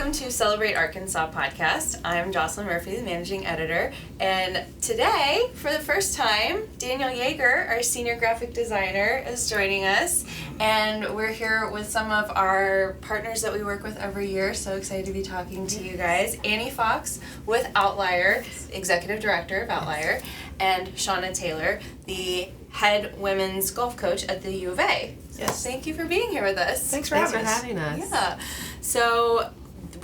Welcome to Celebrate Arkansas podcast. I'm Jocelyn Murphy, the managing editor, and today, for the first time, Danielle Yeager, our senior graphic designer, is joining us, and we're here with some of our partners that we work with every year. So excited to be talking to you guys. Annye Fox with Outlyr, executive director of Outlyr, and Shauna Taylor, the head women's golf coach at the U of A. Yes. Thank you for being here with us. Thanks for having us. Yeah. So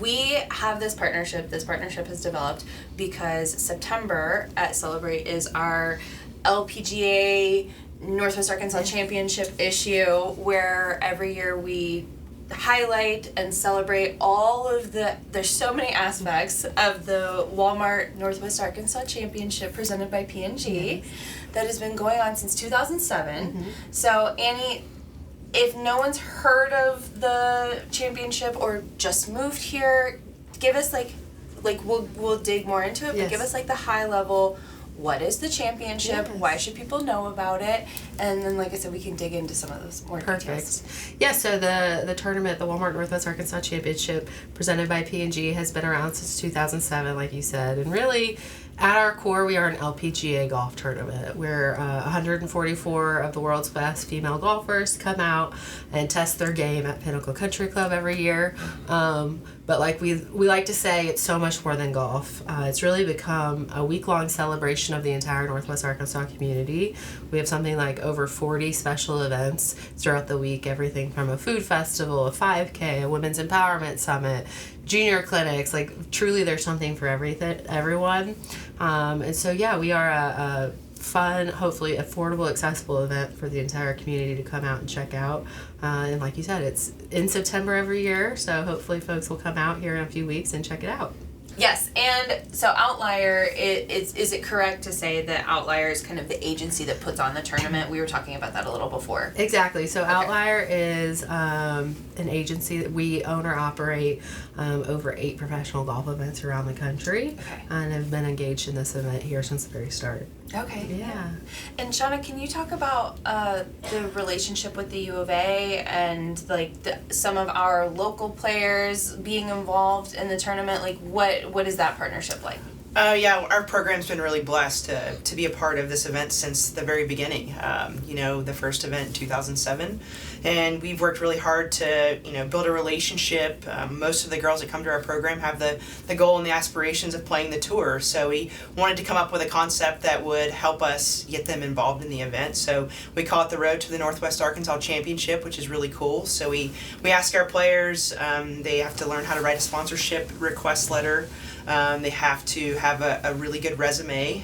we have this partnership. This partnership has developed because September at Celebrate is our LPGA Northwest Arkansas Championship issue, where every year we highlight and celebrate all of there's so many aspects of the Walmart Northwest Arkansas Championship presented by P&G that has been going on since 2007. So Annye, if no one's heard of the championship or just moved here, give us like we'll dig more into it, but give us like the high level. What is the championship? Yes. Why should people know about it? And then, like I said, we can dig into some of those more details. Yeah, so the tournament, the Walmart Northwest Arkansas Championship, presented by P&G, has been around since 2007, like you said. And really, at our core, we are an LPGA golf tournament where 144 of the world's best female golfers come out and test their game at Pinnacle Country Club every year. But like we like to say, it's so much more than golf. It's really become a week-long celebration of the entire Northwest Arkansas community. We have something like over 40 special events throughout the week, everything from a food festival, a 5K, a women's empowerment summit, junior clinics. Like, truly there's something for everyone. And so, yeah, we are a fun, hopefully affordable, accessible event for the entire community to come out and check out. And like you said, it's in September every year, so hopefully folks will come out here in a few weeks and check it out. Yes, and so Outlyr, is it correct to say that Outlyr is kind of the agency that puts on the tournament? We were talking about that a little before. Exactly. So Outlyr is an agency that we own or operate over 8 professional golf events around the country, and have been engaged in this event here since the very start. Okay. Yeah. And Shauna, can you talk about the relationship with the U of A and like some of our local players being involved in the tournament? Like, what is that partnership like? Yeah, our program's been really blessed to be a part of this event since the very beginning. The first event in 2007, and we've worked really hard to build a relationship. Most of the girls that come to our program have the goal and the aspirations of playing the tour, so we wanted to come up with a concept that would help us get them involved in the event. So we call it the Road to the Northwest Arkansas Championship, which is really cool. So we ask our players, they have to learn how to write a sponsorship request letter. They have to have a really good resume.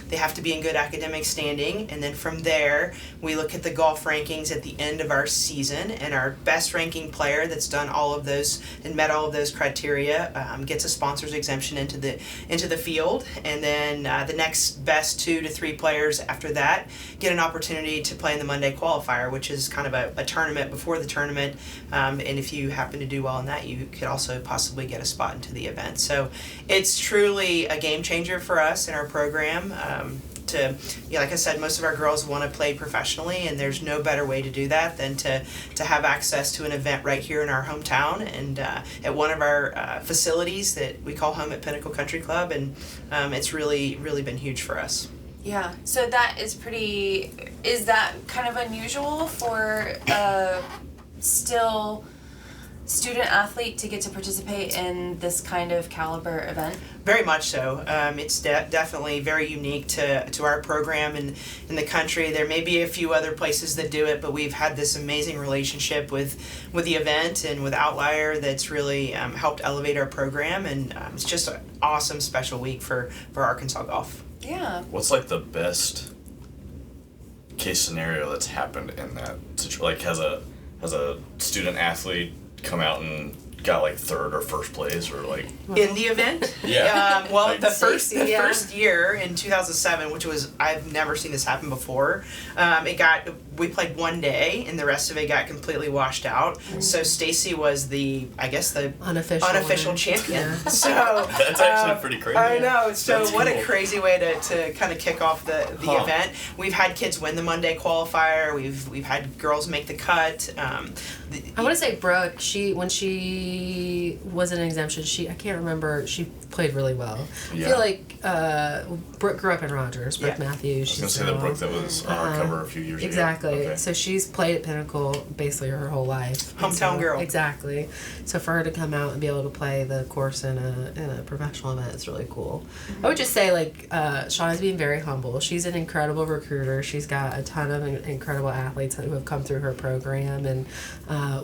They have to be in good academic standing. And then from there, we look at the golf rankings at the end of our season. And our best ranking player that's done all of those and met all of those criteria gets a sponsor's exemption into the field. And then the next best 2 to 3 players after that get an opportunity to play in the Monday qualifier, which is kind of a tournament before the tournament. And if you happen to do well in that, you could also possibly get a spot into the event. So it's truly a game changer for us in our program. Like I said, most of our girls want to play professionally, and there's no better way to do that than to have access to an event right here in our hometown and at one of our facilities that we call home at Pinnacle Country Club, and it's really, really been huge for us. Yeah, so that is that kind of unusual for still student athlete to get to participate in this kind of caliber event? Very much so. It's definitely very unique to our program and in the country. There may be a few other places that do it, but we've had this amazing relationship with the event and with Outlyr that's really helped elevate our program, and it's just an awesome special week for Arkansas golf. Yeah. What's like the best case scenario that's happened in that situation? Like, has a student athlete come out and got like third or first place, or like in the event? Yeah. Well, the first year in 2007, which was, I've never seen this happen before. It got we played one day, and the rest of it got completely washed out. So Stacy was the unofficial champion. Yeah. So That's actually pretty crazy. I know. So That's what cool. a crazy way to kind of kick off the event. We've had kids win the Monday qualifier. We've had girls make the cut. I want to say Brooke. When she was an exemption, I can't remember. She played really well. Yeah. I feel like Brooke grew up in Rogers. Brooke Matthews. I was gonna say the Brooke that was on our cover a few years exactly. ago. Okay. So she's played at Pinnacle basically her whole life. Hometown girl. Exactly. So for her to come out and be able to play the course in a professional event is really cool. I would just say Shauna's being very humble. She's an incredible recruiter. She's got a ton of incredible athletes who have come through her program, and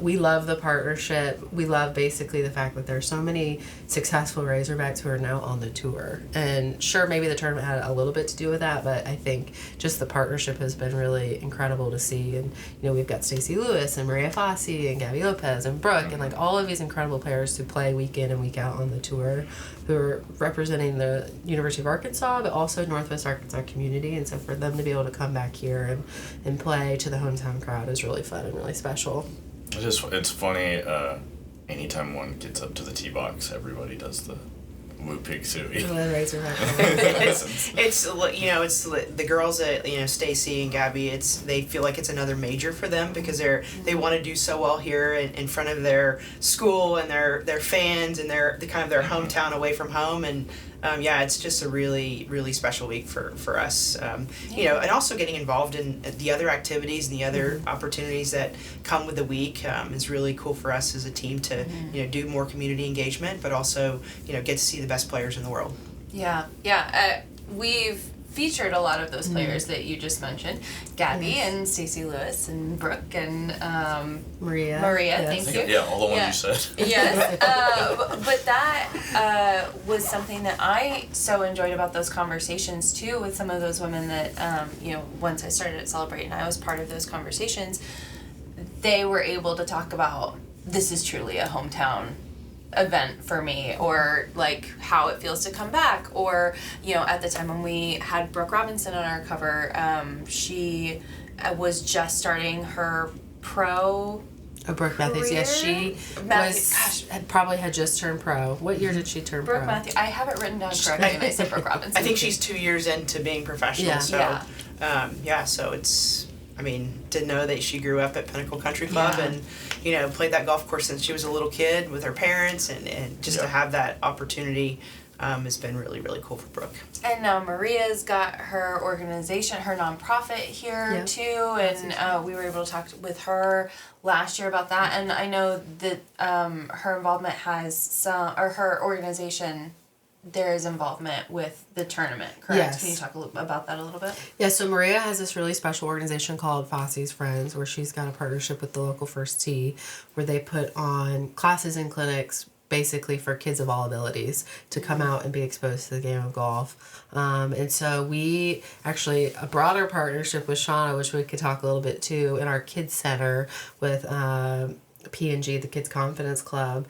we love the partnership. We love basically the fact that there's so many successful Razorbacks who are now on the tour. And sure, maybe the tournament had a little bit to do with that, but I think just the partnership has been really incredible to see. And we've got Stacey Lewis and Maria Fassi and Gabby Lopez and Brooke and all of these incredible players who play week in and week out on the tour, who are representing the University of Arkansas, but also Northwest Arkansas community. And so for them to be able to come back here and play to the hometown crowd is really fun and really special. It's funny. Anytime one gets up to the tee box, everybody does the Woo Pig Suey. It's the girls at Stacy and Gabby. They feel like it's another major for them because they want to do so well here in front of their school and their fans and their hometown away from home. And it's just a really, really special week for us. And also getting involved in the other activities and the other opportunities that come with the week is really cool for us as a team to do more community engagement, but also get to see the best players in the world. We've featured a lot of those players that you just mentioned, Gabby and Stacey Lewis and Brooke and Maria. Yes. Thank you. Yeah, all the ones you said. Yes, but that was something that I so enjoyed about those conversations too with some of those women that once I started at Celebrate and I was part of those conversations, they were able to talk about this is truly a hometown event for me, or how it feels to come back, or at the time when we had Brooke Robinson on our cover, she was just starting her pro Brooke Matthews, yes, she had just turned pro. What year did she turn pro? Brooke Matthews, I have it written down correctly and I said Brooke Robinson. I think she's 2 years into being professional, so it's, didn't know that she grew up at Pinnacle Country Club and, played that golf course since she was a little kid with her parents, and just to have that opportunity has been really, really cool for Brooke. And now Maria's got her organization, her nonprofit here too, and we were able to talk with her last year about that, and I know that her involvement her organization, there is involvement with the tournament, correct? Yes. Can you talk about that a little bit? Yeah, so Maria has this really special organization called Fossey's Friends, where she's got a partnership with the local First Tee, where they put on classes and clinics basically for kids of all abilities to come out and be exposed to the game of golf. And so we actually a broader partnership with Shauna, which we could talk a little bit too, in our kids center with P&G, the Kids Confidence Club.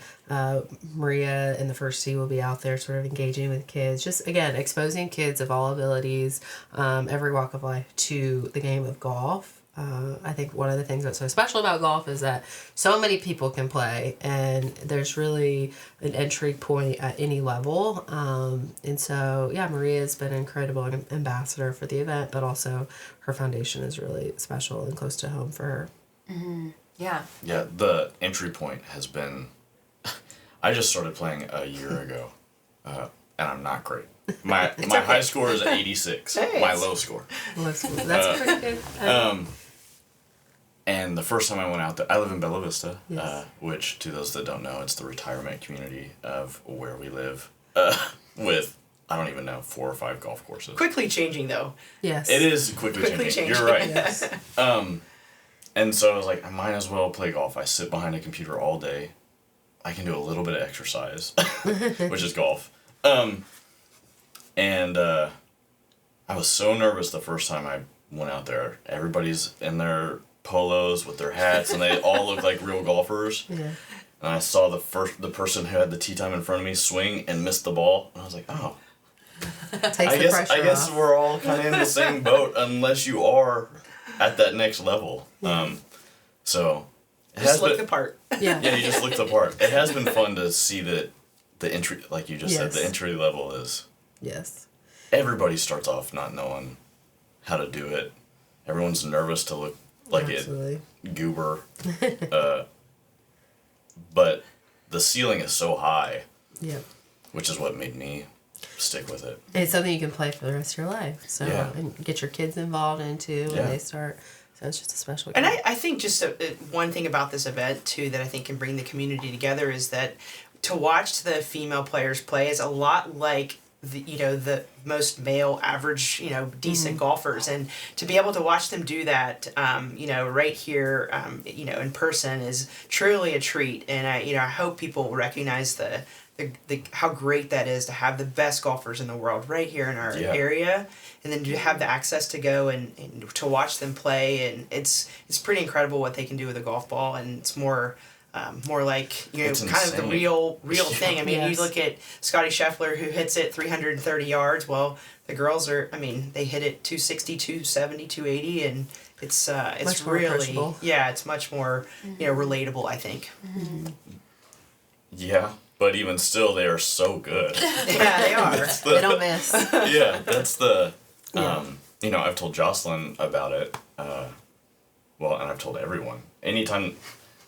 Maria and the First Tee will be out there sort of engaging with kids, just again exposing kids of all abilities, every walk of life, to the game of golf. I think one of the things that's so special about golf is that so many people can play, and there's really an entry point at any level. And so, Maria's been an incredible ambassador for the event, but also her foundation is really special and close to home for her. Mm-hmm. Yeah. Yeah, the entry point has been... I just started playing a year ago, and I'm not great. My high score is 86. Hey, my low score. That's pretty good. And the first time I went out there, I live in Bella Vista, Yes. which, to those that don't know, it's the retirement community of where we live, with, I don't even know, 4 or 5 golf courses. Quickly changing, though. Yes. It is quickly changing. You're right. Yes. And so I was like, I might as well play golf. I sit behind a computer all day. I can do a little bit of exercise, which is golf. And I was so nervous the first time I went out there. Everybody's in their polos with their hats, and they all look like real golfers. Yeah. And I saw the person who had the tee time in front of me swing and missed the ball, and I was like, oh. Takes the pressure I guess off. we're all kind of in the same boat, unless you are at that next level. So it Just has look been, the part. Yeah. yeah, you just look the part. It has been fun to see that the entry, like you just said, Yes. the entry level is Yes. everybody starts off not knowing how to do it. Everyone's nervous to look like Absolutely. it goober. But the ceiling is so high, Yep. which is what made me stick with it. It's something you can play for the rest of your life. So Yeah. and get your kids involved into when Yeah. they start. So it's just a special And game. I think just one thing about this event too that I think can bring the community together is that to watch the female players play is a lot like the most male average decent golfers, and to be able to watch them do that right here in person is truly a treat. And I hope people recognize the how great that is to have the best golfers in the world right here in our area, and then to have the access to go and to watch them play. And it's pretty incredible what they can do with a golf ball, and it's more like It's kind of the insane. real thing. I mean, Yes. you look at Scotty Scheffler, who hits it 330 yards. Well, the girls they hit it 260, 270, 280, and it's Much more really approachable. it's much more relatable, I think. Yeah, but even still, they are so good. Yeah, they are. That's They the, don't miss. yeah, that's the. Yeah. I've told Jocelyn about it. Well, and I've told everyone. Anytime,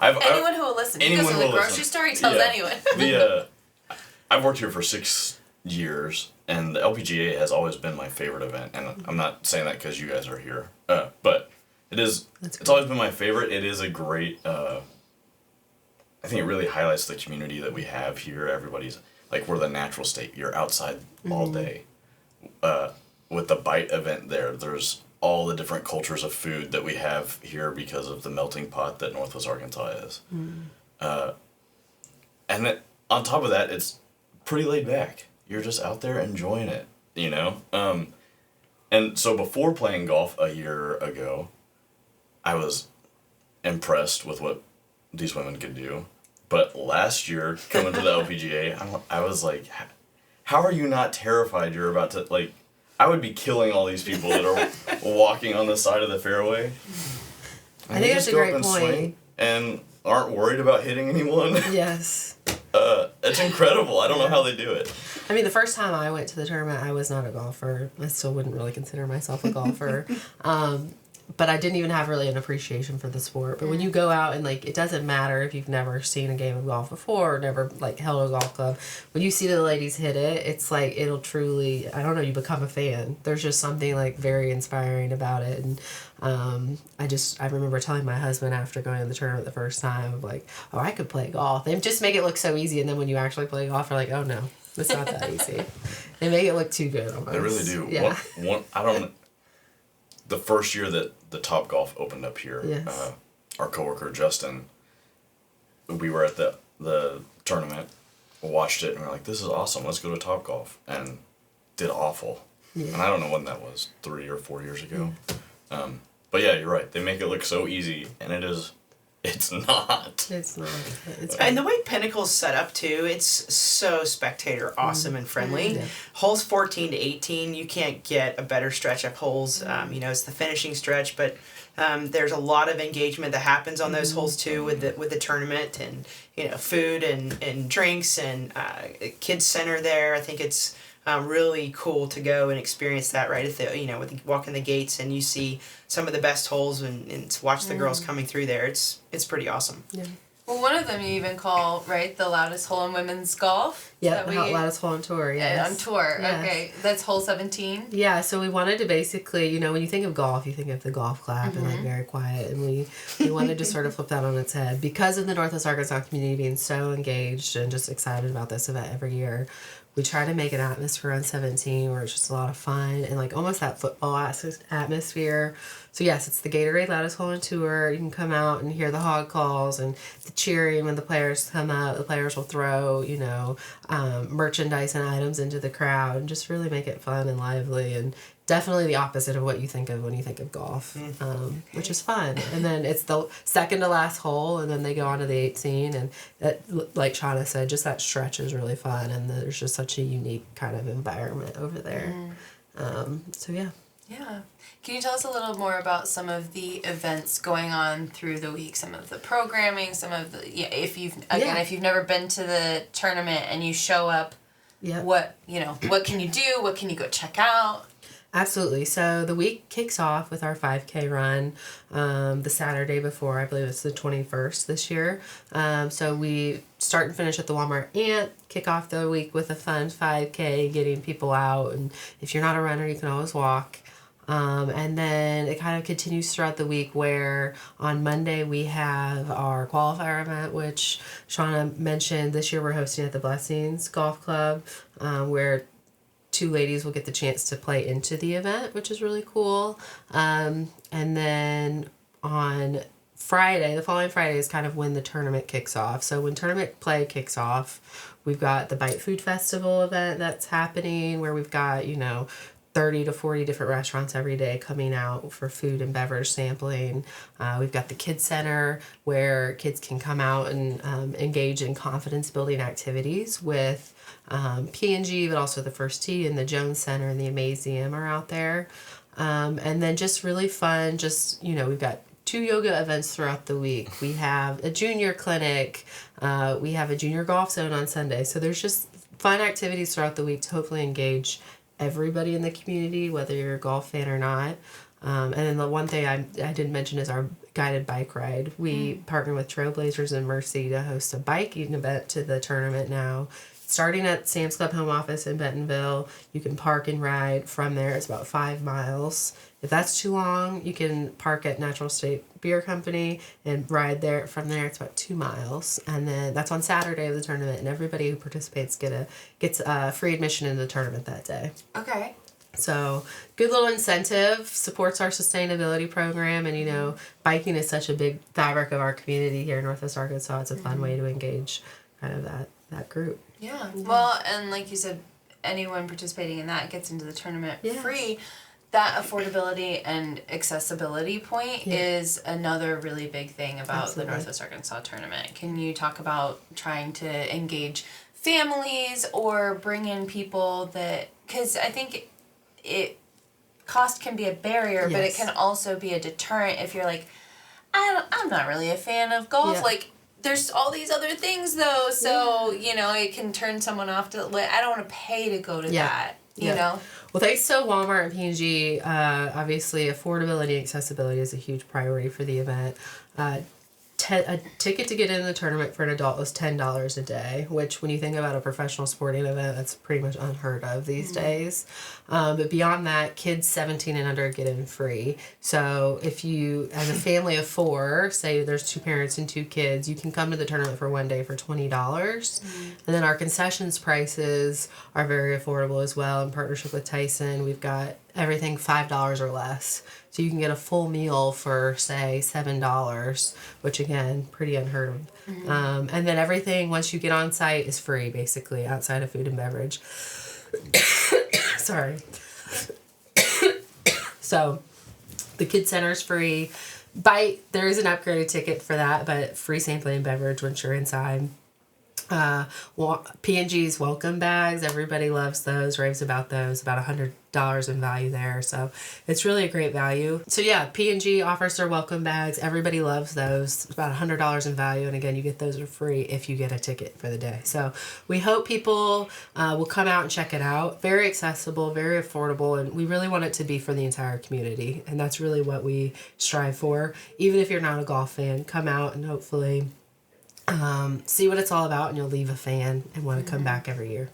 Anyone who will listen. He anyone goes to who the will grocery listen. store, he tells Yeah. anyone. I've worked here for 6 years, and the LPGA has always been my favorite event. And I'm not saying that because you guys are here, but it is. That's It's cool. always been my favorite. It is a great. I think it really highlights the community that we have here. Everybody's like, we're the natural state. You're outside all day. With the Bite event there's all the different cultures of food that we have here because of the melting pot that Northwest Arkansas is. And then on top of that, it's pretty laid back. You're just out there enjoying it, And so before playing golf a year ago, I was impressed with what these women could do. But last year, coming to the LPGA, I was like, how are you not terrified you're about to, like, I would be killing all these people that are walking on the side of the fairway. I think that's a great point. And aren't worried about hitting anyone. Yes. It's incredible. I don't know how they do it. I mean, the first time I went to the tournament, I was not a golfer. I still wouldn't really consider myself a golfer. But I didn't even have really an appreciation for the sport. But when you go out and, like, it doesn't matter if you've never seen a game of golf before or never, like, held a golf club. When you see the ladies hit it, it's like, it'll truly, I don't know, you become a fan. There's just something, like, very inspiring about it. And I remember telling my husband after going to the tournament the first time, like, oh, I could play golf. They just make it look so easy. And then when you actually play golf, you're like, oh, no, it's not that easy. They make it look too good almost. They really do. Yeah. The first year that the Top Golf opened up here, Yes. Our coworker Justin, we were at the tournament, watched it, and we were like, "This is awesome. Let's go to Top Golf," and did awful. Yeah. And I don't know when that was, 3 or 4 years ago. But yeah, you're right. They make it look so easy, and it's not. It's not. It's And the way Pinnacle's set up too, it's so spectator awesome and friendly. Yeah. Holes 14 to 18, you can't get a better stretch of holes. It's the finishing stretch, but there's a lot of engagement that happens on those holes too with the tournament, and food and drinks and kids center there. I think it's really cool to go and experience that right at the walking the gates, and you see some of the best holes and to watch the girls coming through there. It's pretty awesome. Yeah. Well, one of them you even call, right, the loudest hole in women's golf? Yeah, the loudest hole on tour, yes. On tour, Yes. okay. That's hole 17? Yeah, so we wanted to basically, when you think of golf, you think of the golf clap and, like, very quiet. And we wanted to sort of flip that on its head. Because of the Northwest Arkansas community being so engaged and just excited about this event every year, we try to make an atmosphere on 17 where it's just a lot of fun and, like, almost that football atmosphere. So, yes, it's the Gatorade loudest hole on tour. You can come out and hear the hog calls and the cheering when the players come up. The players will throw, merchandise and items into the crowd and just really make it fun and lively, and definitely the opposite of what you think of when you think of golf, which is fun. And then it's the second to last hole, and then they go on to the 18, and that, like Shauna said, just that stretch is really fun, and there's just such a unique kind of environment over there. So yeah. Yeah. Can you tell us a little more about some of the events going on through the week, some of the programming, some of the, if you've never been to the tournament and you show up, what can you do? What can you go check out? Absolutely. So the week kicks off with our 5K run the Saturday before. I believe it's the 21st this year. So we start and finish at the Walmart Ant, kick off the week with a fun 5K, getting people out. And if you're not a runner, you can always walk. And then it kind of continues throughout the week where on Monday we have our qualifier event, which Shauna mentioned. This year we're hosting at the Blessings Golf Club, where 2 ladies will get the chance to play into the event, which is really cool. And then on Friday, the following Friday is kind of when the tournament kicks off. So when tournament play kicks off, we've got the Bite Food Festival event that's happening where we've got, 30 to 40 different restaurants every day coming out for food and beverage sampling. We've got the Kids Center where kids can come out and engage in confidence building activities with P&G, but also the First Tee and the Jones Center and the Amazeum are out there. And then just really fun, we've got 2 yoga events throughout the week. We have a junior clinic. We have a junior golf zone on Sunday. So there's just fun activities throughout the week to hopefully engage everybody in the community, whether you're a golf fan or not. And then the one thing I didn't mention is our guided bike ride. We partner with Trailblazers and Mercy to host a biking event to the tournament now. Starting at Sam's Club home office in Bentonville, you can park and ride from there. It's about 5 miles. If that's too long, you can park at Natural State Beer Company and ride there. From there, it's about 2 miles. And then that's on Saturday of the tournament, and everybody who participates gets free admission into the tournament that day. Okay. So, good little incentive, supports our sustainability program, and, biking is such a big fabric of our community here in Northwest Arkansas. It's a fun way to engage kind of that group. Yeah. Well, and like you said, anyone participating in that gets into the tournament free. That affordability and accessibility point is another really big thing about the Northwest Arkansas tournament. Can you talk about trying to engage families or bring in people that, because I think cost can be a barrier, but it can also be a deterrent if you're like, I'm not really a fan of golf. Yeah. Like, there's all these other things though, so it can turn someone off to I don't want to pay to go to that. You know. Well, thanks to Walmart and P&G, obviously affordability and accessibility is a huge priority for the event. A ticket to get in the tournament for an adult is $10 a day, which when you think about a professional sporting event, that's pretty much unheard of these days. But beyond that, kids 17 and under get in free. So if you, as a family of 4, say there's 2 parents and 2 kids, you can come to the tournament for one day for $20. And then our concessions prices are very affordable as well. In partnership with Tyson, we've got everything $5 or less. So you can get a full meal for, say, $7, which, again, pretty unheard of. And then everything, once you get on site, is free, basically, outside of food and beverage. Sorry. So the Kids Center is free. There is an upgraded ticket for that, but free sampling and beverage once you're inside. P&G's welcome bags, everybody loves those, raves about those, about $100 in value there, so it's really a great value. So yeah, P&G offers their welcome bags, everybody loves those, it's about $100 in value, and again, you get those for free if you get a ticket for the day. So we hope people will come out and check it out. Very accessible, very affordable, and we really want it to be for the entire community, and that's really what we strive for. Even if you're not a golf fan, come out and hopefully see what it's all about, and you'll leave a fan and want to come back every year.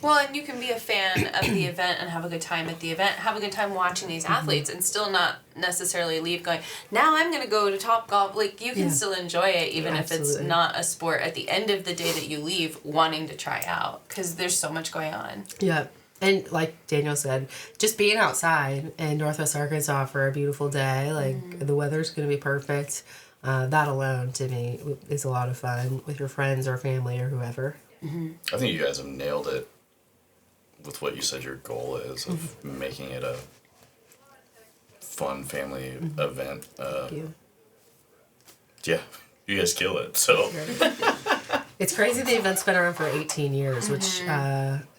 Well, and you can be a fan of the event and have a good time at the event, have a good time watching these athletes, and still not necessarily leave going, now I'm going to go to Topgolf. Like, you can still enjoy it, even if it's not a sport at the end of the day that you leave wanting to try out, because there's so much going on. Yeah. And like Daniel said, just being outside in Northwest Arkansas for a beautiful day, like the weather's going to be perfect. That alone, to me, is a lot of fun with your friends or family or whoever. I think you guys have nailed it with what you said your goal is of making it a fun family event. Thank you. Yeah, you guys kill it. So it's crazy the event's been around for 18 years, which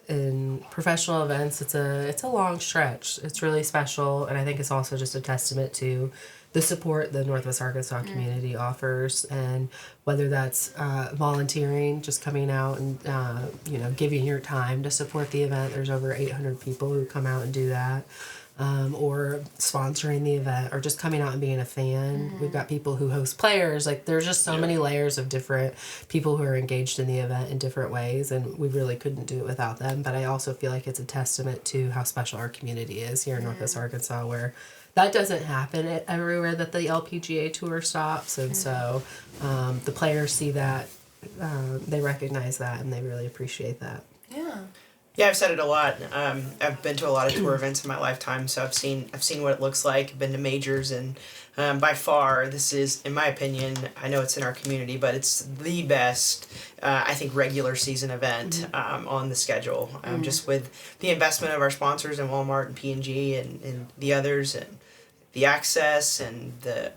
in professional events, it's a long stretch. It's really special, and I think it's also just a testament to the support the Northwest Arkansas community offers, and whether that's volunteering, just coming out and giving your time to support the event. There's over 800 people who come out and do that. Or sponsoring the event, or just coming out and being a fan. We've got people who host players. Like, there's just so many layers of different people who are engaged in the event in different ways, and we really couldn't do it without them. But I also feel like it's a testament to how special our community is here in Northwest Arkansas, where that doesn't happen everywhere that the LPGA Tour stops. And so the players see that, they recognize that, and they really appreciate that. Yeah. Yeah, I've said it a lot. I've been to a lot of tour events in my lifetime, so I've seen what it looks like. I've been to majors, and by far, this is, in my opinion, I know it's in our community, but it's the best, I think, regular season event on the schedule. Just with the investment of our sponsors in Walmart and P&G and the others, and the access and the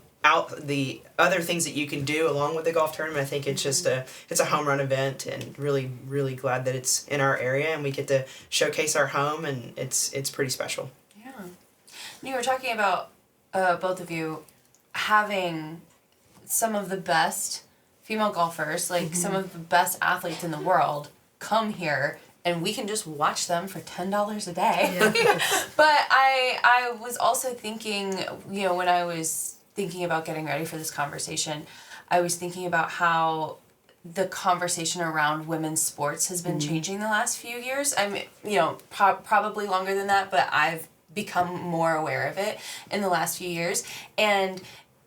other things that you can do along with the golf tournament. I think it's just it's a home run event, and really, really glad that it's in our area and we get to showcase our home, and it's pretty special. Yeah. You were talking about both of you having some of the best female golfers, like some of the best athletes in the world, come here, and we can just watch them for $10 a day. Yeah. But I was also thinking, when I was thinking about getting ready for this conversation, I was thinking about how the conversation around women's sports has been changing the last few years. I mean, probably longer than that, but I've become more aware of it in the last few years. And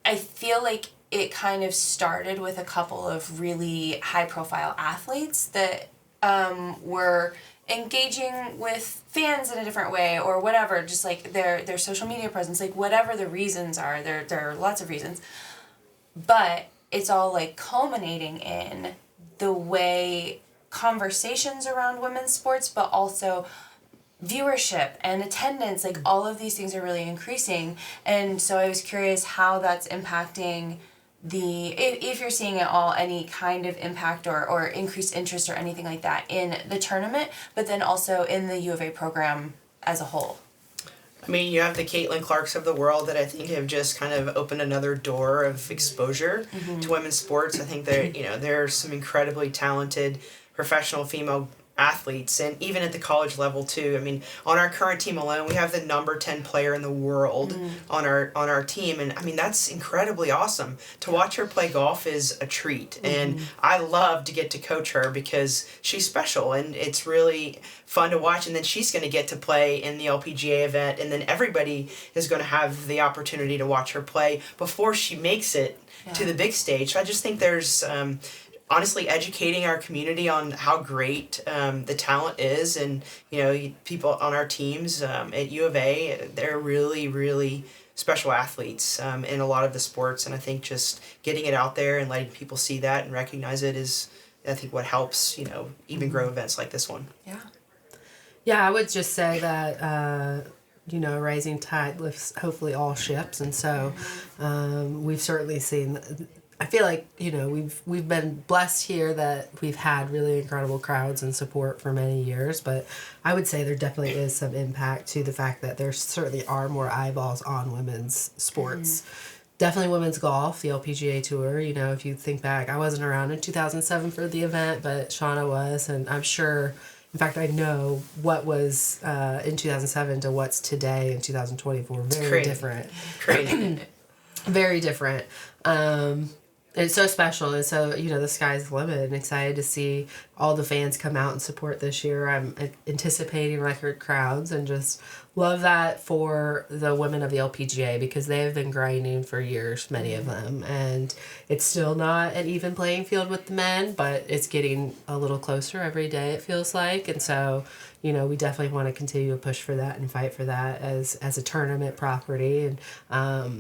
I feel like it kind of started with a couple of really high-profile athletes that were engaging with fans in a different way, or whatever, just like their social media presence, like whatever the reasons are, there are lots of reasons, but it's all like culminating in the way conversations around women's sports, but also viewership and attendance, like all of these things are really increasing. And so I was curious how that's impacting if you're seeing at all any kind of impact or increased interest or anything like that in the tournament, but then also in the U of A program as a whole. I mean, you have the Caitlin Clarks of the world that I think have just kind of opened another door of exposure to women's sports. I think there are some incredibly talented professional female athletes, and even at the college level too. I mean, on our current team alone, we have the number 10 player in the world on our team, and I mean, that's incredibly awesome. To watch her play golf is a treat, and I love to get to coach her because she's special, and it's really fun to watch. And then she's going to get to play in the LPGA event, and then everybody is going to have the opportunity to watch her play before she makes it to the big stage. So I just think there's honestly educating our community on how great the talent is, and people on our teams at U of A, they're really, really special athletes in a lot of the sports, and I think just getting it out there and letting people see that and recognize it is, I think, what helps even grow events like this one. Yeah, I would just say that a rising tide lifts hopefully all ships, and so we've certainly seen. I feel like we've been blessed here that we've had really incredible crowds and support for many years, but I would say there definitely is some impact to the fact that there certainly are more eyeballs on women's sports. Definitely women's golf, the LPGA Tour. If you think back, I wasn't around in 2007 for the event, but Shauna was, and I'm sure. In fact, I know what was in 2007 to what's today in 2024. Very different. Crazy. Very different. It's so special, and so the sky's the limit, and excited to see all the fans come out and support this year. I'm anticipating record crowds, and just love that for the women of the LPGA, because they have been grinding for years, many of them, and it's still not an even playing field with the men, but it's getting a little closer every day, it feels like. And so we definitely want to continue to push for that and fight for that as a tournament property, and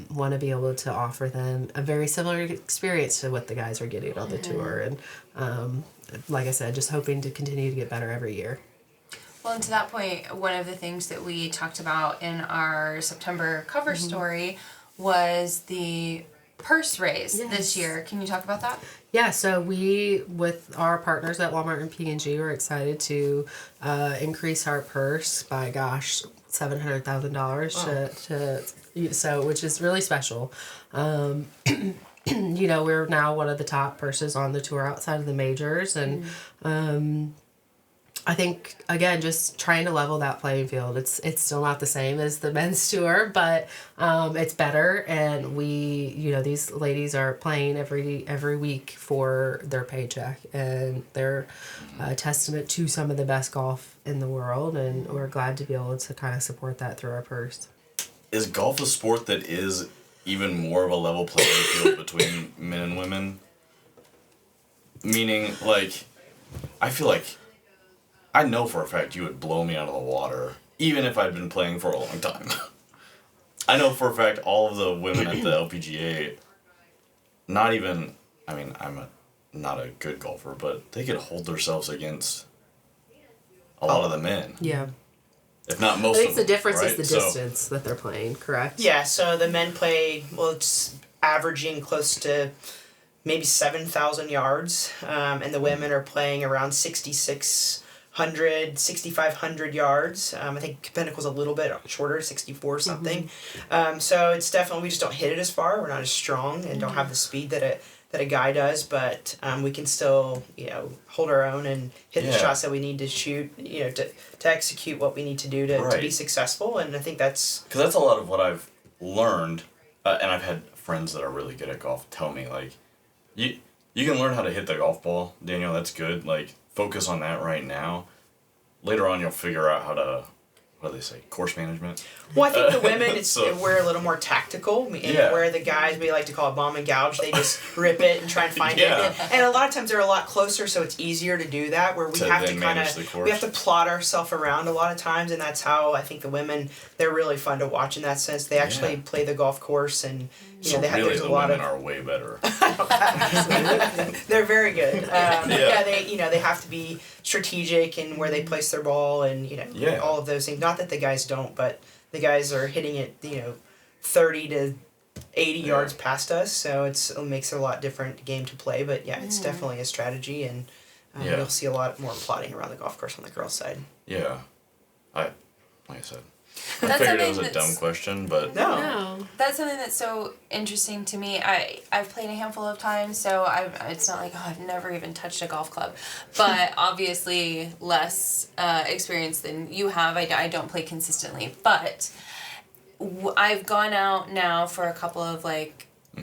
want to be able to offer them a very similar experience to what the guys are getting on the tour. And like I said, just hoping to continue to get better every year. Well, and to that point, one of the things that we talked about in our September cover story was the purse raise this year. Can you talk about that? Yeah, so we, with our partners at Walmart and P&G, we're excited to increase our purse by, $700,000 so, which is really special. We're now one of the top purses on the tour outside of the majors, and I think, again, just trying to level that playing field. It's still not the same as the men's tour, but it's better, and these ladies are playing every week for their paycheck, and they're a testament to some of the best golf in the world, and we're glad to be able to kind of support that through our purse. Is golf a sport that is even more of a level playing field between men and women? Meaning, like, I feel like I know for a fact you would blow me out of the water, even if I'd been playing for a long time. I know for a fact all of the women at the LPGA, I'm not a good golfer, but they could hold themselves against a lot of the men. Yeah. If not most I think of them, the difference right? is the distance that they're playing, correct? Yeah, so the men play, it's averaging close to maybe 7,000 yards, and the women are playing around 6,500 yards. I think Pinnacle's a little bit shorter, 64 something. So it's definitely, we just don't hit it as far. We're not as strong and don't have the speed that a guy does, but we can still, hold our own and hit the shots that we need to shoot, to execute what we need to do to be successful. And I think that's... Because that's a lot of what I've learned, and I've had friends that are really good at golf tell me, like, you can learn how to hit the golf ball, Daniel, that's good. Like, focus on that right now. Later on, you'll figure out how to, what do they say, course management? Well, I think the women, we're a little more tactical. Where the guys, we like to call it bomb and gouge. They just rip it and try and find it. And a lot of times they're a lot closer, so it's easier to do that, where we have to kind of, we have to plot ourselves around a lot of times, and that's how I think the women, they're really fun to watch in that sense. They actually play the golf course, and so they have, really there's the a lot women of... are way better. They're very good. They have to be strategic in where they place their ball, and all of those things. Not that the guys don't, but the guys are hitting it 30 to 80 yards past us, so it makes it a lot different game to play. But it's definitely a strategy, and you'll see a lot more plotting around the golf course on the girls' side. Yeah, like I said, I figured it was a dumb question, but no. That's something that's so interesting to me. I've played a handful of times, so it's not like, I've never even touched a golf club, but obviously less experience than you have. I don't play consistently, but I've gone out now for a couple of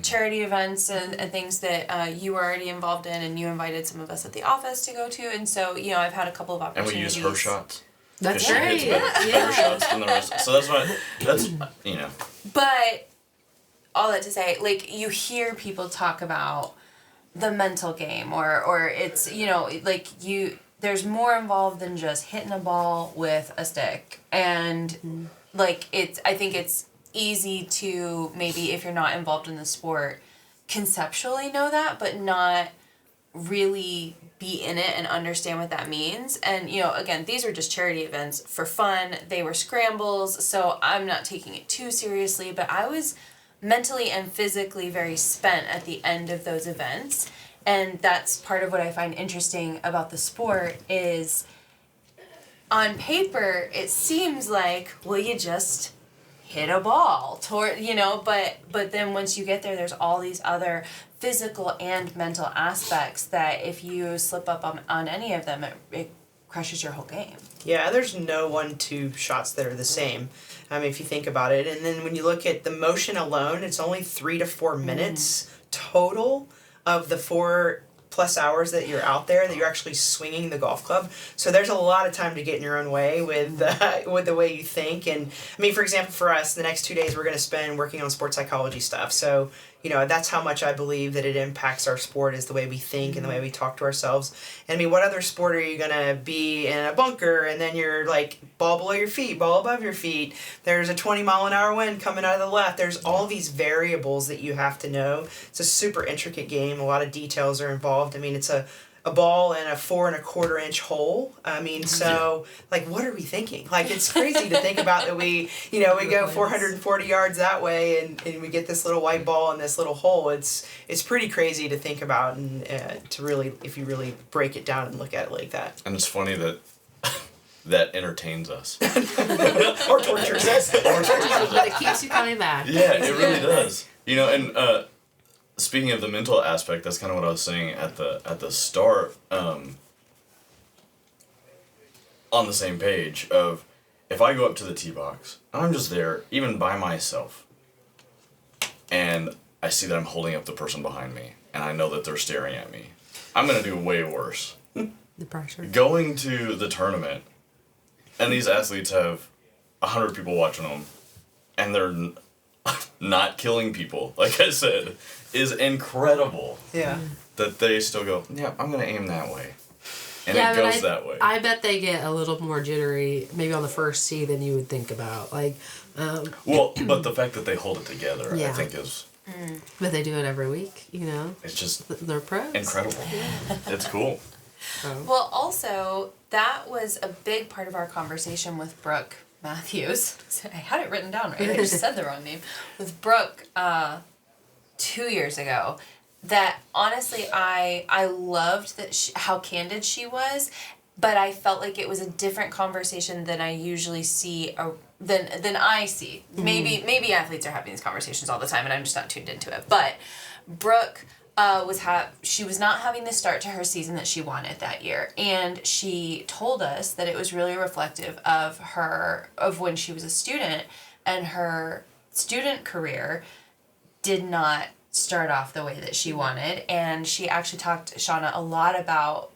charity events and things that you were already involved in, and you invited some of us at the office to go to, and so I've had a couple of opportunities. And we use her shots. That's she right. hits better shots than the rest. So that's But all that to say, you hear people talk about the mental game, or it's there's more involved than just hitting a ball with a stick, and I think it's easy to, maybe if you're not involved in the sport, conceptually know that, but not really be in it and understand what that means. And again, these were just charity events for fun. They were scrambles, so I'm not taking it too seriously, but I was mentally and physically very spent at the end of those events. And that's part of what I find interesting about the sport is, on paper it seems like, well, you just hit a ball toward, but then once you get there, there's all these other physical and mental aspects that if you slip up on any of them, it crushes your whole game. Yeah, there's no 1-2 shots that are the same. If you think about it. And then when you look at the motion alone, it's only 3 to 4 minutes total of the 4+ hours that you're out there that you're actually swinging the golf club. So there's a lot of time to get in your own way with the way you think. And for example, for us, the next 2 days we're going to spend working on sports psychology stuff. So that's how much I believe that it impacts our sport, is the way we think and the way we talk to ourselves. And what other sport are you going to be in a bunker and then you're ball below your feet, ball above your feet, there's a 20-mile-an-hour wind coming out of the left. There's all these variables that you have to know. It's a super intricate game. A lot of details are involved. It's a a ball in a 4 1/4 inch hole. I mean, so like, what are we thinking? Like, it's crazy to think about that we go 440 yards that way and we get this little white ball in this little hole. It's pretty crazy to think about and to really, if you really break it down and look at it like that. And it's funny that that entertains us. Or tortures us. But it keeps you coming back. Yeah, it really does. You know, and speaking of the mental aspect, that's kind of what I was saying at the start. On the same page of, if I go up to the tee box and I'm just there, even by myself, and I see that I'm holding up the person behind me, and I know that they're staring at me, I'm gonna do way worse. The pressure. Going to the tournament, and these athletes have 100 people watching them, and they're not killing people, like I said, is incredible. Yeah. That they still go, yeah, I'm gonna aim that way. And Yeah, it but goes that way. I bet they get a little more jittery, maybe on the first tee than you would think about. Like, Well, but the fact that they hold it together, I Yeah. think is, but they do it every week, you know? it's just They're pros. incredible. It's cool. Well, also, that was a big part of our conversation with Brooke Matthews. I had it written down right. I just said the wrong name. With Brooke 2 years ago. That honestly, I loved that how candid she was, but I felt like it was a different conversation than I usually see, than I see. Maybe athletes are having these conversations all the time, and I'm just not tuned into it. But Brooke she was not having the start to her season that she wanted that year, and she told us that it was really reflective of when she was a student, and her student career did not start off the way that she wanted. And she actually talked, Shauna, a lot about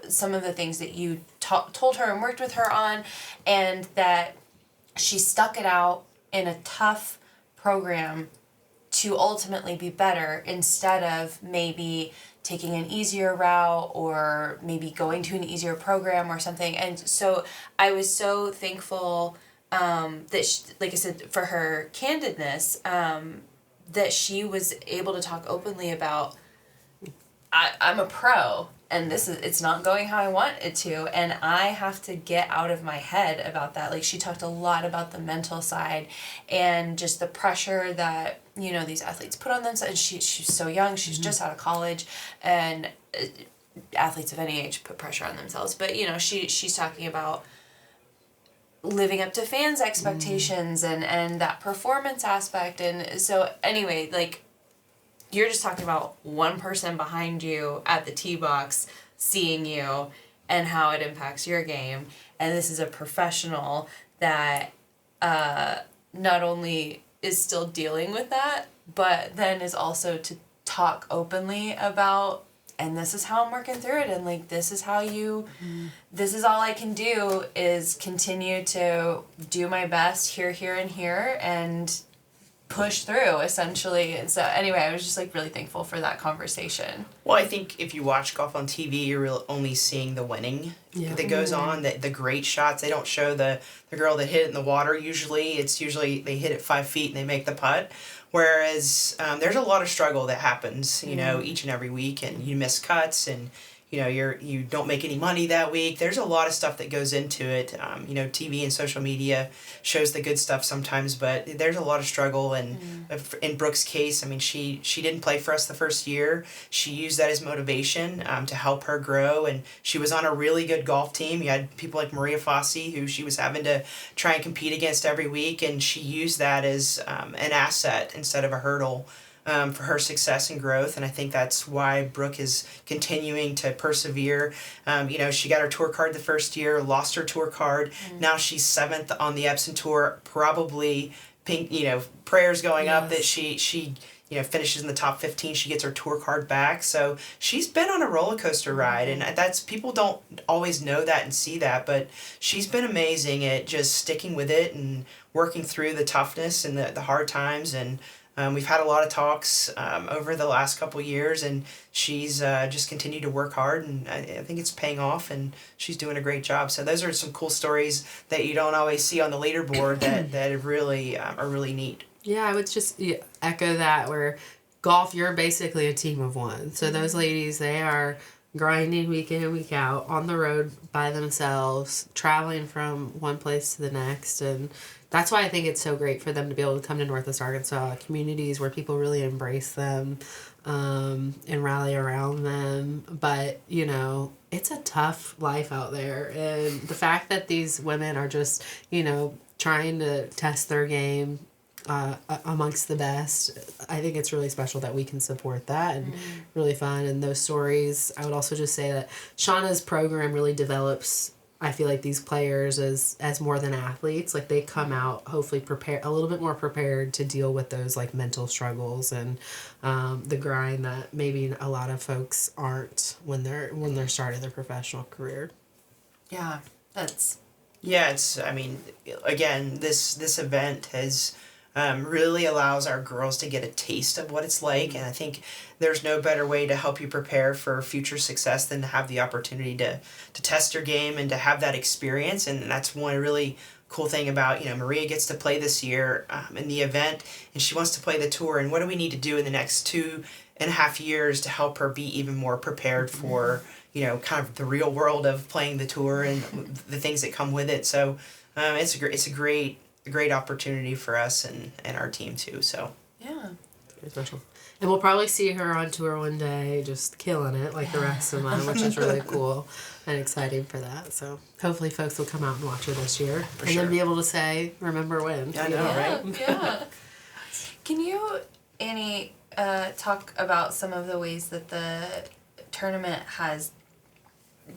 some of the things that you told her and worked with her on, and that she stuck it out in a tough program to ultimately be better, instead of maybe taking an easier route or maybe going to an easier program or something. And so I was so thankful that she, like I said, for her candidness, that she was able to talk openly about, I'm a pro, and it's not going how I want it to, and I have to get out of my head about that. Like, she talked a lot about the mental side and just the pressure that, these athletes put on themselves. And she's so young, she's just out of college, and athletes of any age put pressure on themselves. But, she's talking about living up to fans' expectations and that performance aspect. And so anyway, like, you're just talking about one person behind you at the tee box seeing you and how it impacts your game. And this is a professional that not only is still dealing with that, but then is also to talk openly about, and this is how I'm working through it, and like, this is how this is all I can do, is continue to do my best here, and here, and push through, essentially. And so anyway, I was just like really thankful for that conversation. Well, I think if you watch golf on TV, you're only seeing the winning that goes on, the great shots. They don't show the girl that hit it in the water. Usually they hit it 5 feet and they make the putt. Whereas there's a lot of struggle that happens, each and every week, and you miss cuts, and you don't make any money that week. There's a lot of stuff that goes into it. TV and social media shows the good stuff sometimes, but there's a lot of struggle. And in Brooke's case, I mean, she didn't play for us the first year. She used that as motivation to help her grow, and she was on a really good golf team. You had people like Maria Fossey, who she was having to try and compete against every week, and she used that as an asset instead of a hurdle. For her success and growth, and I think that's why Brooke is continuing to persevere. She got her tour card the first year, lost her tour card. Now she's 7th on the Epson Tour, probably prayers going up that she finishes in the top 15, she gets her tour card back. So she's been on a roller coaster ride, and that's, people don't always know that and see that, but she's been amazing at just sticking with it and working through the toughness and the hard times. And we've had a lot of talks over the last couple years, and she's just continued to work hard, and I think it's paying off, and she's doing a great job. So those are some cool stories that you don't always see on the leaderboard that really are really neat. Yeah, I would just echo that, where golf, you're basically a team of one. So those ladies, they are grinding week in and week out, on the road by themselves, traveling from one place to the next. And that's why I think it's so great for them to be able to come to Northwest Arkansas, communities where people really embrace them and rally around them. But, you know, it's a tough life out there. And the fact that these women are just, you know, trying to test their game amongst the best, I think it's really special that we can support that, and really fun. And those stories, I would also just say that Shauna's program really develops, I feel like, these players as more than athletes. Like, they come out hopefully a little bit more prepared to deal with those like mental struggles and the grind that maybe a lot of folks aren't when they're starting their professional career. Yeah, that's... Yeah, it's, I mean, again, this event has really allows our girls to get a taste of what it's like, and I think there's no better way to help you prepare for future success than to have the opportunity to test your game and to have that experience. And that's one really cool thing about, you know, Maria gets to play this year in the event, and she wants to play the tour, and what do we need to do in the next 2.5 years to help her be even more prepared for, you know, kind of the real world of playing the tour and the things that come with it. So it's a great opportunity for us and our team too. So Yeah. Very special. And we'll probably see her on tour one day, just killing it like the rest of them, which is really cool and exciting for that. So hopefully folks will come out and watch her this year and sure. then be able to say, remember when. Yeah, I know, right? Yeah. Can you, Annye, talk about some of the ways that the tournament has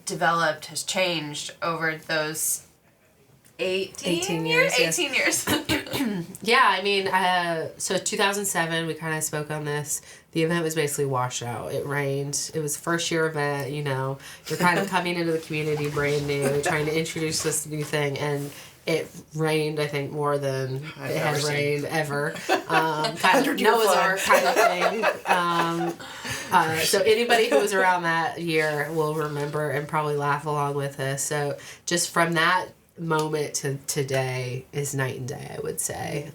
developed, has changed over those 18 years? Yes. 18 years. Yeah, I mean, so 2007, we kind of spoke on this. The event was basically washed out. It rained. It was a first-year event, you know. You're kind of coming into the community brand new, trying to introduce this new thing, and it rained, I think, more than it had rained ever. Kind of Noah's Ark kind of thing. So anybody who was around that year will remember and probably laugh along with us. So just from that moment to today is night and day, I would say.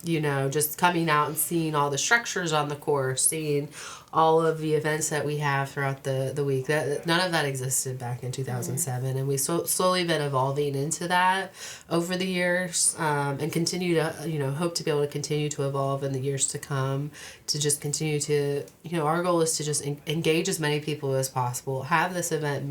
You know, just coming out and seeing all the structures on the course, seeing all of the events that we have throughout the week. That none of that existed back in 2007, and we slowly been evolving into that over the years, and continue to, you know, hope to be able to continue to evolve in the years to come, to just continue to, you know, our goal is to just engage as many people as possible, have this event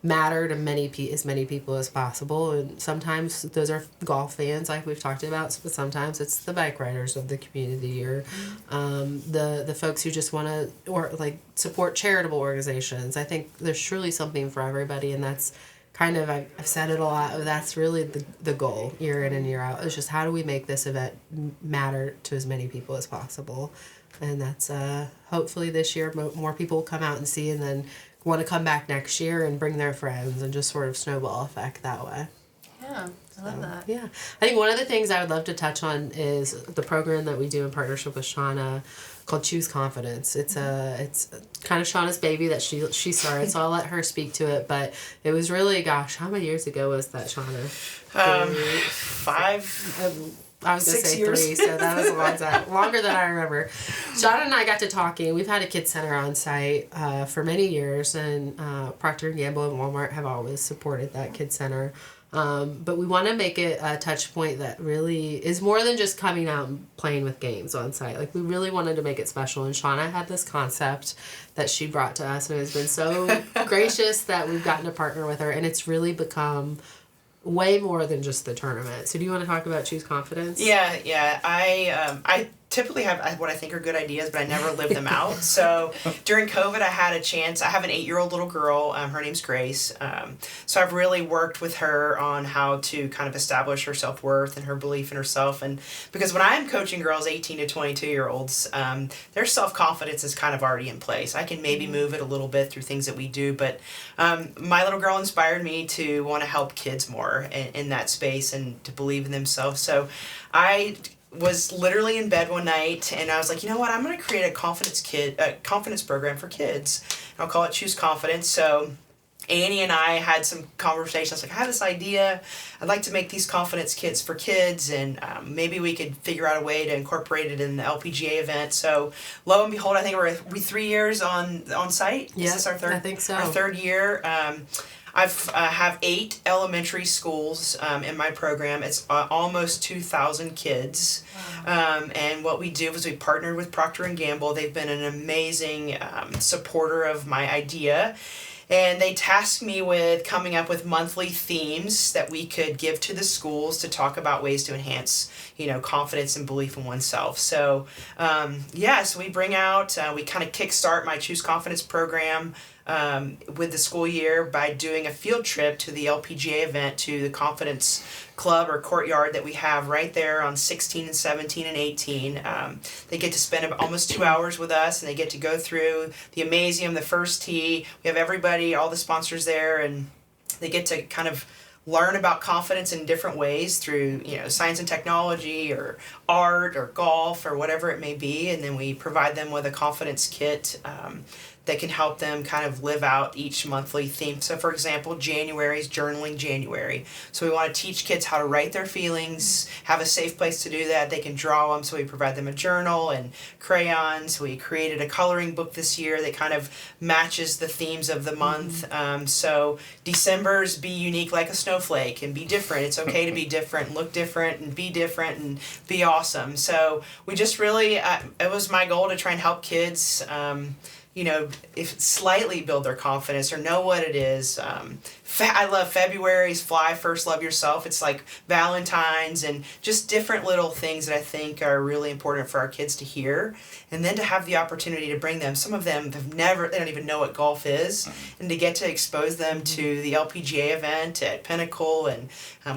matter to as many people as possible. And sometimes those are golf fans like we've talked about, but sometimes it's the bike riders of the community, or the folks who just want to, or like support charitable organizations. I think there's truly something for everybody, and that's kind of, I've said it a lot, that's really the goal year in and year out. It's just, how do we make this event matter to as many people as possible? And that's hopefully this year more people will come out and see, and then want to come back next year and bring their friends, and just sort of snowball effect that way. Yeah, I love that. Yeah. I think one of the things I would love to touch on is the program that we do in partnership with Shauna called Choose Confidence. It's kind of Shauna's baby that she started, so I'll let her speak to it. But it was really, gosh, how many years ago was that, Shauna? 5. I was going to 6 say years. 3, so that was a long time. Longer than I remember. Shauna and I got to talking. We've had a kids center on site for many years, and Procter & Gamble and Walmart have always supported that kids center. But we want to make it a touch point that really is more than just coming out and playing with games on site. Like, we really wanted to make it special, and Shauna had this concept that she brought to us, and it has been so gracious that we've gotten to partner with her, and it's really become way more than just the tournament. So do you want to talk about Choose Confidence? Yeah. I typically have what I think are good ideas, but I never live them out. So during COVID, I had a chance. I have an 8-year-old little girl. Her name's Grace. So I've really worked with her on how to kind of establish her self-worth and her belief in herself. And because when I'm coaching girls 18 to 22-year-olds, their self-confidence is kind of already in place. I can maybe move it a little bit through things that we do, but my little girl inspired me to want to help kids more in that space and to believe in themselves. So I was literally in bed one night, and I was like, you know what, I'm going to create a confidence program for kids. I'll call it Choose Confidence. So Annye and I had some conversations, like, I have this idea, I'd like to make these confidence kits for kids, and maybe we could figure out a way to incorporate it in the LPGA event. So lo and behold, I think we 3 years on site. Yeah, Is this our third? I think so. Our third year. I've have 8 elementary schools in my program. It's almost 2,000 kids. Wow. And what we do is we partnered with Procter & Gamble. They've been an amazing supporter of my idea. And they tasked me with coming up with monthly themes that we could give to the schools to talk about ways to enhance, confidence and belief in oneself. So, so we bring out, we kind of kickstart my Choose Confidence program with the school year by doing a field trip to the LPGA event, to the Confidence Club or courtyard that we have right there on 16 and 17 and 18. They get to spend almost 2 hours with us, and they get to go through the Amazium, the first tee. We have everybody, all the sponsors there, and they get to kind of learn about confidence in different ways through, science and technology or art or golf or whatever it may be. And then we provide them with a confidence kit that can help them kind of live out each monthly theme. So for example, January is Journaling January. So we want to teach kids how to write their feelings, have a safe place to do that. They can draw them, so we provide them a journal and crayons. We created a coloring book this year that kind of matches the themes of the month. So December's Be Unique Like a Snowflake and Be Different. It's okay to be different, look different, and be awesome. So we just really, it was my goal to try and help kids if slightly build their confidence or know what it is. I love February's Fly First, Love Yourself. It's like Valentine's and just different little things that I think are really important for our kids to hear. And then to have the opportunity to bring them, some of them they don't even know what golf is, and to get to expose them to the LPGA event at Pinnacle, and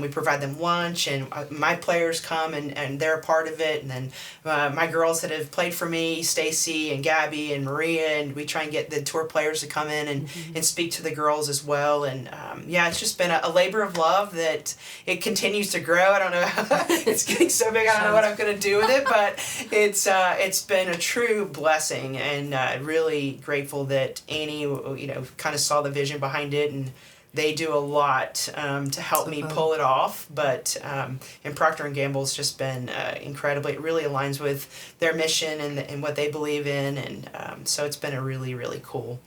we provide them lunch, and my players come and they're a part of it. And then my girls that have played for me, Stacy and Gabby and Maria, and we try and get the tour players to come in and speak to the girls as well. And it's just been a labor of love that it continues to grow. I don't know how it's getting so big. I don't know what I'm going to do with it, but it's been a true blessing, and really grateful that Annye, kind of saw the vision behind it, and they do a lot to help me pull it off. But and Procter & Gamble's just been incredible. It really aligns with their mission and what they believe in, and so it's been a really, really cool.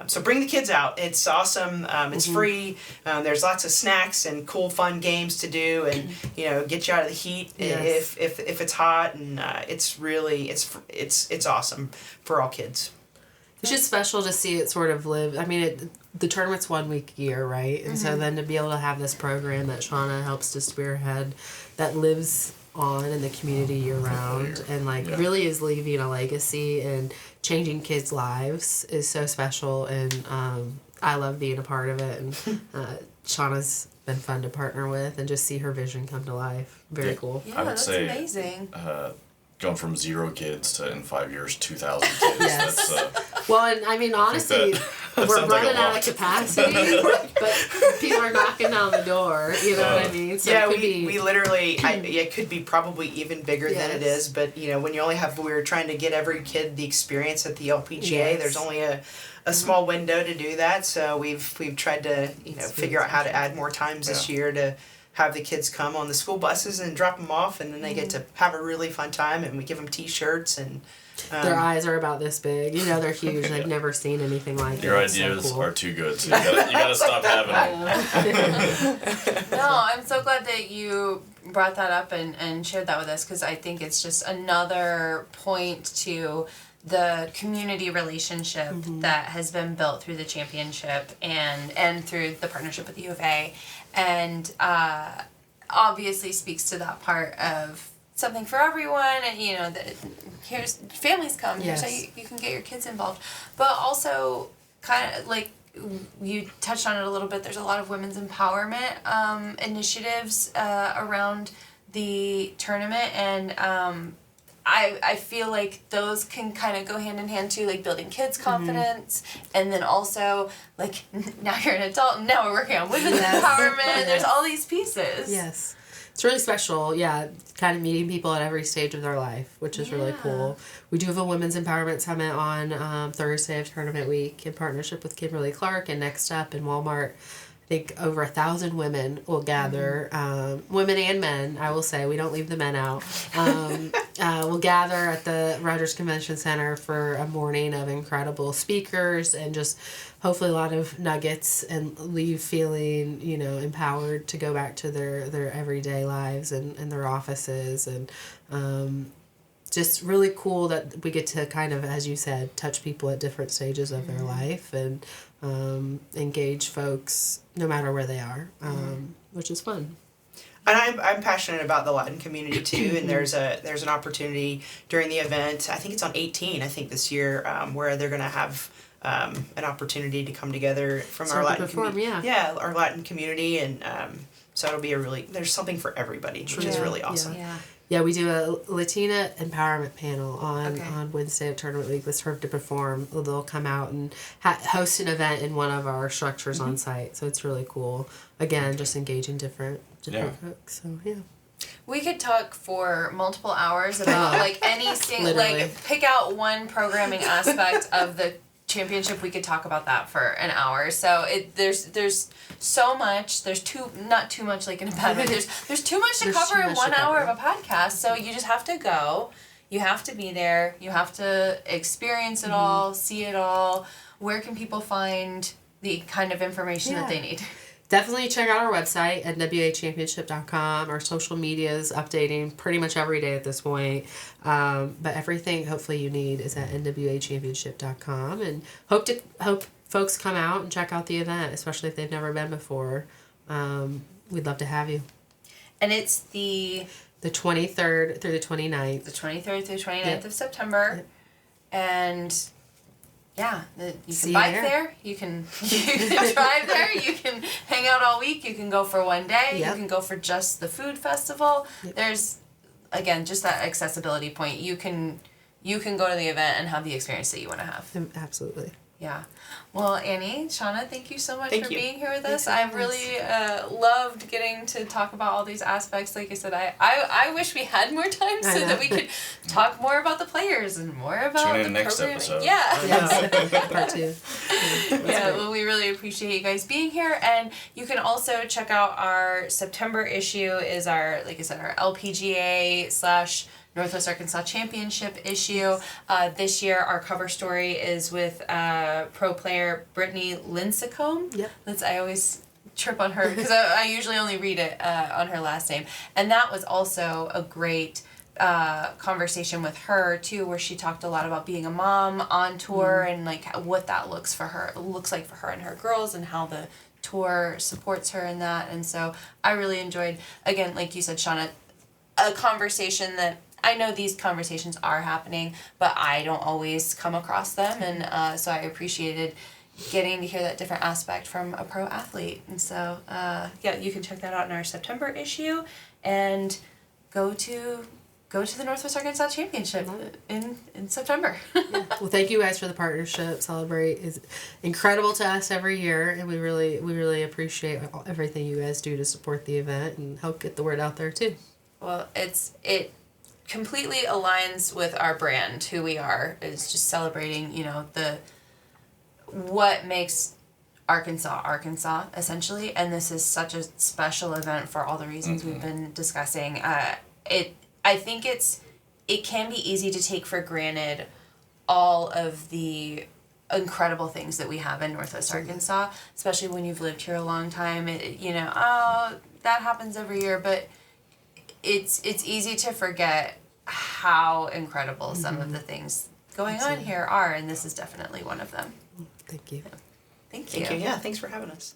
So bring the kids out. It's awesome. It's free. There's lots of snacks and cool, fun games to do, and get you out of the heat if it's hot. And it's really it's awesome for all kids. It's just special to see it sort of live. I mean, the tournament's 1 week a year, right? And so then to be able to have this program that Shauna helps to spearhead, that lives on in the community year round, and really is leaving a legacy and changing kids' lives is so special. And I love being a part of it. And Shauna's been fun to partner with, and just see her vision come to life. Very cool. Yeah, that's amazing. Going from 0 kids to, in 5 years, 2,000 kids. Yes. That's, well, and I mean, honestly, we're running out of capacity, but people are knocking on the door. You know what I mean? So we literally, it could be probably even bigger than it is. But when you only we're trying to get every kid the experience at the LPGA. There's only a small window to do that. So we've tried to figure out how to add more times this year to have the kids come on the school buses and drop them off, and then they get to have a really fun time, and we give them T-shirts, and their eyes are about this big. They're huge. They've never seen anything like your it. Your ideas are too good, so you gotta stop having them. No, I'm so glad that you brought that up and shared that with us, because I think it's just another point to the community relationship that has been built through the championship and through the partnership with the U of A, and obviously speaks to that part of something for everyone, and that here's families come, here's how you can get your kids involved, but also kind of like you touched on it a little bit, there's a lot of women's empowerment initiatives around the tournament, and I feel like those can kind of go hand in hand too, like building kids' confidence, and then also like now you're an adult and now we're working on women's empowerment. There's all these pieces. Yes. it's really special. Yeah, kind of meeting people at every stage of their life, which is really cool. We do have a women's empowerment summit on Thursday of tournament week in partnership with Kimberly Clark, and next up in Walmart. I think over 1,000 women will gather, women and men, I will say, we don't leave the men out, will gather at the Rogers Convention Center for a morning of incredible speakers and just hopefully a lot of nuggets, and leave feeling, empowered to go back to their everyday lives and their offices, and just really cool that we get to kind of, as you said, touch people at different stages of their life, and engage folks no matter where they are, which is fun. And I'm passionate about the Latin community too, and there's an opportunity during the event. I think it's on 18. I think this year, where they're gonna have an opportunity to come together from our Latin community. Yeah, our Latin community, and so it'll be there's something for everybody, which is really awesome. Yeah, we do a Latina empowerment panel on Wednesday of tournament week with Serve to Perform. They'll come out and host an event in one of our structures on site. So it's really cool. Again, just engaging different folks. So yeah. We could talk for multiple hours about any single pick out one programming aspect of the championship. We could talk about that for an hour. So there's so much. There's not too much in a bad way. There's too much to cover in 1 hour of a podcast. So you just have to go. You have to be there. You have to experience it all, see it all. Where can people find the kind of information that they need? Definitely check out our website at nwachampionship.com. Our social media is updating pretty much every day at this point. But everything hopefully you need is at nwachampionship.com. And hope folks come out and check out the event, especially if they've never been before. We'd love to have you. And it's the 23rd through the 29th. The 23rd through the 29th of September. Yep. And yeah, you can bike there. You can drive there. You can hang out all week. You can go for one day. Yep. You can go for just the food festival. Yep. There's, again, just that accessibility point. You can go to the event and have the experience that you want to have. Absolutely. Yeah. Well, Annye, Shauna, thank you so much for being here with us. I've really loved getting to talk about all these aspects. Like I said, I wish we had more time so that we could talk more about the players and more about the next programming. episode. Yeah. Yes. Part 2. Yeah, well, we really appreciate you guys being here. And you can also check out our September issue is our, like I said, our LPGA / Northwest Arkansas Championship issue. This year, our cover story is with pro player Brittany Lincecum. Yep. I always trip on her because I usually only read it on her last name. And that was also a great conversation with her too, where she talked a lot about being a mom on tour and what that looks like for her and her girls, and how the tour supports her in that. And so I really enjoyed, again, like you said, Shauna, a conversation that I know these conversations are happening, but I don't always come across them, and so I appreciated getting to hear that different aspect from a pro athlete. And so, you can check that out in our September issue, and go to the Northwest Arkansas Championship in September. Well, thank you guys for the partnership. Celebrate is incredible to us every year, and we really appreciate everything you guys do to support the event and help get the word out there too. Well, it completely aligns with our brand, who we are, is just celebrating, what makes Arkansas, essentially. And this is such a special event for all the reasons we've been discussing. I think it can be easy to take for granted all of the incredible things that we have in Northwest Arkansas, especially when you've lived here a long time. That happens every year, but it's easy to forget how incredible some of the things going on here are, and this is definitely one of them. Thank you. Thank you. Yeah, thanks for having us.